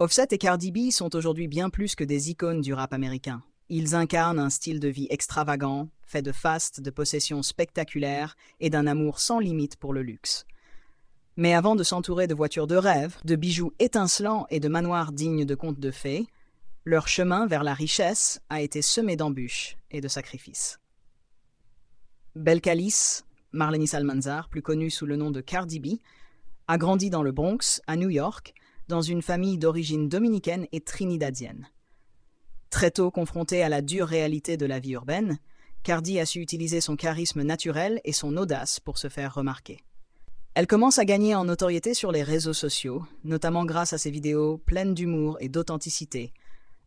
Offset et Cardi B sont aujourd'hui bien plus que des icônes du rap américain. Ils incarnent un style de vie extravagant, fait de faste, de possessions spectaculaires et d'un amour sans limite pour le luxe. Mais avant de s'entourer de voitures de rêve, de bijoux étincelants et de manoirs dignes de contes de fées, leur chemin vers la richesse a été semé d'embûches et de sacrifices. Belcalis, Marleny Almanzar, plus connue sous le nom de Cardi B, a grandi dans le Bronx, à New York, dans une famille d'origine dominicaine et trinidadienne. Très tôt confrontée à la dure réalité de la vie urbaine, Cardi a su utiliser son charisme naturel et son audace pour se faire remarquer. Elle commence à gagner en notoriété sur les réseaux sociaux, notamment grâce à ses vidéos pleines d'humour et d'authenticité,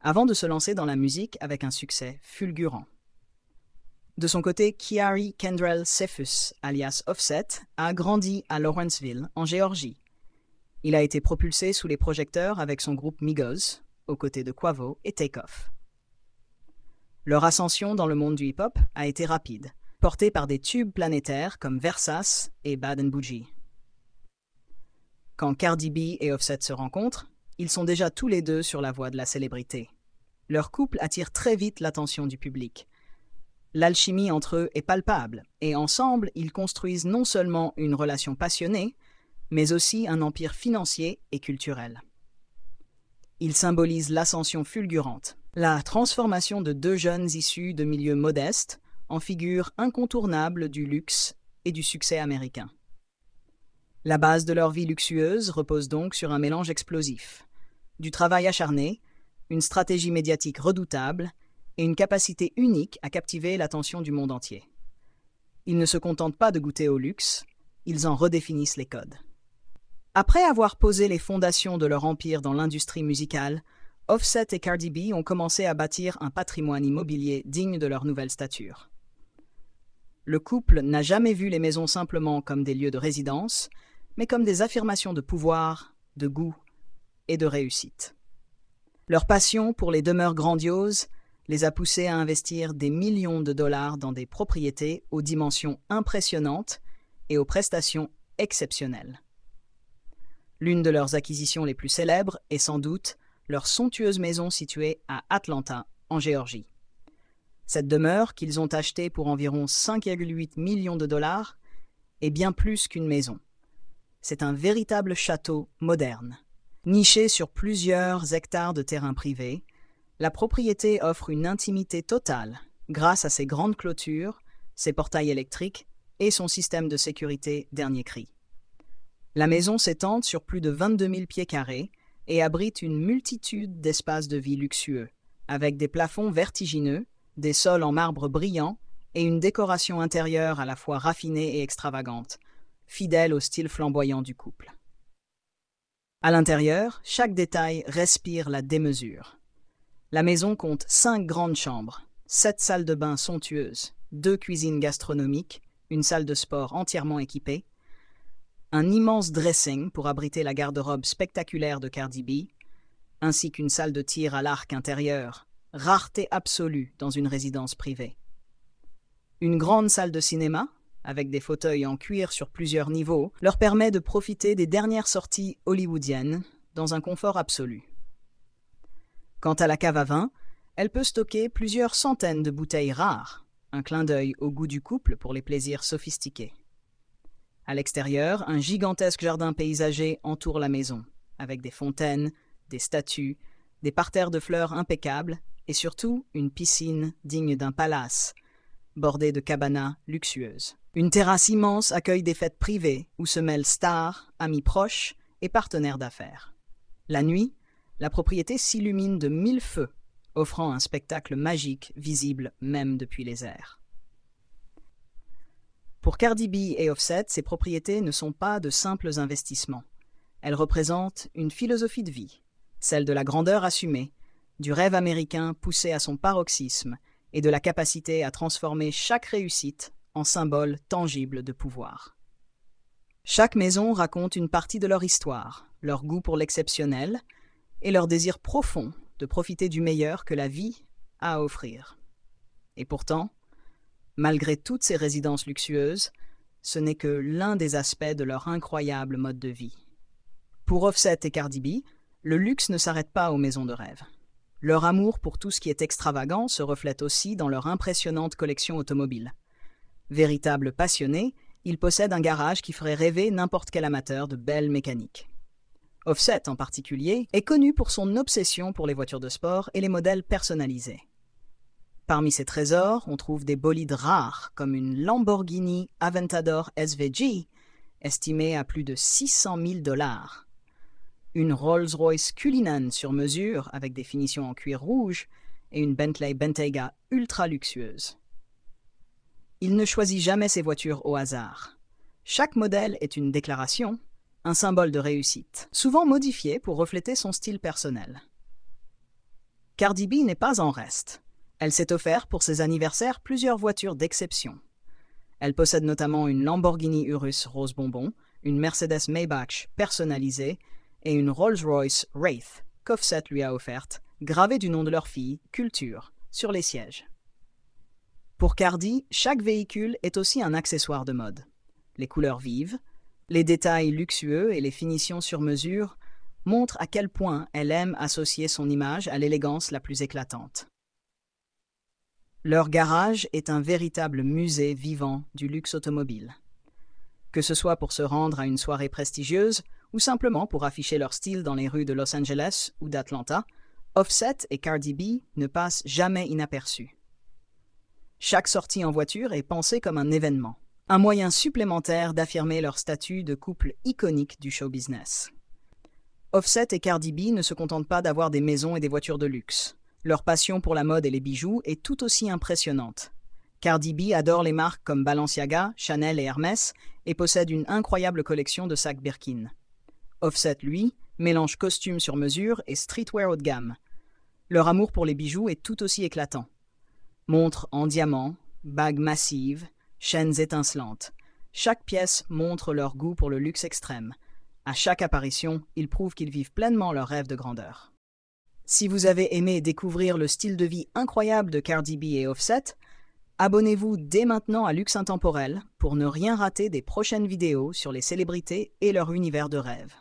avant de se lancer dans la musique avec un succès fulgurant. De son côté, Kiari Kendrell Cephus, alias Offset, a grandi à Lawrenceville, en Géorgie. Il a été propulsé sous les projecteurs avec son groupe Migos, aux côtés de Quavo et Takeoff. Leur ascension dans le monde du hip-hop a été rapide, portée par des tubes planétaires comme Versace et Bad and Bougie. Quand Cardi B et Offset se rencontrent, ils sont déjà tous les deux sur la voie de la célébrité. Leur couple attire très vite l'attention du public. L'alchimie entre eux est palpable, et ensemble, ils construisent non seulement une relation passionnée, mais aussi un empire financier et culturel. Ils symbolisent l'ascension fulgurante, la transformation de deux jeunes issus de milieux modestes en figures incontournables du luxe et du succès américain. La base de leur vie luxueuse repose donc sur un mélange explosif, du travail acharné, une stratégie médiatique redoutable et une capacité unique à captiver l'attention du monde entier. Ils ne se contentent pas de goûter au luxe, ils en redéfinissent les codes. Après avoir posé les fondations de leur empire dans l'industrie musicale, Offset et Cardi B ont commencé à bâtir un patrimoine immobilier digne de leur nouvelle stature. Le couple n'a jamais vu les maisons simplement comme des lieux de résidence, mais comme des affirmations de pouvoir, de goût et de réussite. Leur passion pour les demeures grandioses les a poussés à investir des millions de dollars dans des propriétés aux dimensions impressionnantes et aux prestations exceptionnelles. L'une de leurs acquisitions les plus célèbres est sans doute leur somptueuse maison située à Atlanta, en Géorgie. Cette demeure, qu'ils ont achetée pour environ 5,8 millions de dollars, est bien plus qu'une maison. C'est un véritable château moderne. Niché sur plusieurs hectares de terrain privé, la propriété offre une intimité totale grâce à ses grandes clôtures, ses portails électriques et son système de sécurité dernier cri. La maison s'étend sur plus de 22 000 pieds carrés et abrite une multitude d'espaces de vie luxueux, avec des plafonds vertigineux, des sols en marbre brillant et une décoration intérieure à la fois raffinée et extravagante, fidèle au style flamboyant du couple. À l'intérieur, chaque détail respire la démesure. La maison compte 5 grandes chambres, 7 salles de bain somptueuses, 2 cuisines gastronomiques, une salle de sport entièrement équipée, un immense dressing pour abriter la garde-robe spectaculaire de Cardi B, ainsi qu'une salle de tir à l'arc intérieure, rareté absolue dans une résidence privée. Une grande salle de cinéma, avec des fauteuils en cuir sur plusieurs niveaux, leur permet de profiter des dernières sorties hollywoodiennes dans un confort absolu. Quant à la cave à vin, elle peut stocker plusieurs centaines de bouteilles rares, un clin d'œil au goût du couple pour les plaisirs sophistiqués. À l'extérieur, un gigantesque jardin paysager entoure la maison, avec des fontaines, des statues, des parterres de fleurs impeccables et surtout une piscine digne d'un palace, bordée de cabanas luxueuses. Une terrasse immense accueille des fêtes privées où se mêlent stars, amis proches et partenaires d'affaires. La nuit, la propriété s'illumine de 1000 feux, offrant un spectacle magique visible même depuis les airs. Pour Cardi B et Offset, ces propriétés ne sont pas de simples investissements. Elles représentent une philosophie de vie, celle de la grandeur assumée, du rêve américain poussé à son paroxysme et de la capacité à transformer chaque réussite en symbole tangible de pouvoir. Chaque maison raconte une partie de leur histoire, leur goût pour l'exceptionnel et leur désir profond de profiter du meilleur que la vie a à offrir. Et pourtant, malgré toutes ces résidences luxueuses, ce n'est que l'un des aspects de leur incroyable mode de vie. Pour Offset et Cardi B, Le luxe ne s'arrête pas aux maisons de rêve. Leur amour pour tout ce qui est extravagant se reflète aussi dans leur impressionnante collection automobile. Véritables passionnés, ils possèdent un garage qui ferait rêver n'importe quel amateur de belle mécanique. Offset, en particulier, est connu pour son obsession pour les voitures de sport et les modèles personnalisés. Parmi ses trésors, on trouve des bolides rares, comme une Lamborghini Aventador SVG, estimée à plus de 600 000 $, une Rolls-Royce Cullinan sur mesure avec des finitions en cuir rouge et une Bentley Bentayga ultra luxueuse. Il ne choisit jamais ses voitures au hasard. Chaque modèle est une déclaration, un symbole de réussite, souvent modifié pour refléter son style personnel. Cardi B n'est pas en reste. Elle s'est offert pour ses anniversaires plusieurs voitures d'exception. Elle possède notamment une Lamborghini Urus rose bonbon, une Mercedes Maybach personnalisée et une Rolls-Royce Wraith qu'Offset lui a offerte, gravée du nom de leur fille, Culture, sur les sièges. Pour Cardi, chaque véhicule est aussi un accessoire de mode. Les couleurs vives, les détails luxueux et les finitions sur mesure montrent à quel point elle aime associer son image à l'élégance la plus éclatante. Leur garage est un véritable musée vivant du luxe automobile. Que ce soit pour se rendre à une soirée prestigieuse ou simplement pour afficher leur style dans les rues de Los Angeles ou d'Atlanta, Offset et Cardi B ne passent jamais inaperçus. Chaque sortie en voiture est pensée comme un événement, un moyen supplémentaire d'affirmer leur statut de couple iconique du show business. Offset et Cardi B ne se contentent pas d'avoir des maisons et des voitures de luxe. Leur passion pour la mode et les bijoux est tout aussi impressionnante. Cardi B adore les marques comme Balenciaga, Chanel et Hermès et possède une incroyable collection de sacs Birkin. Offset, lui, mélange costumes sur mesure et streetwear haut de gamme. Leur amour pour les bijoux est tout aussi éclatant. Montres en diamant, bagues massives, chaînes étincelantes. Chaque pièce montre leur goût pour le luxe extrême. À chaque apparition, ils prouvent qu'ils vivent pleinement leur rêve de grandeur. Si vous avez aimé découvrir le style de vie incroyable de Cardi B et Offset, abonnez-vous dès maintenant à Luxe Intemporel pour ne rien rater des prochaines vidéos sur les célébrités et leur univers de rêve.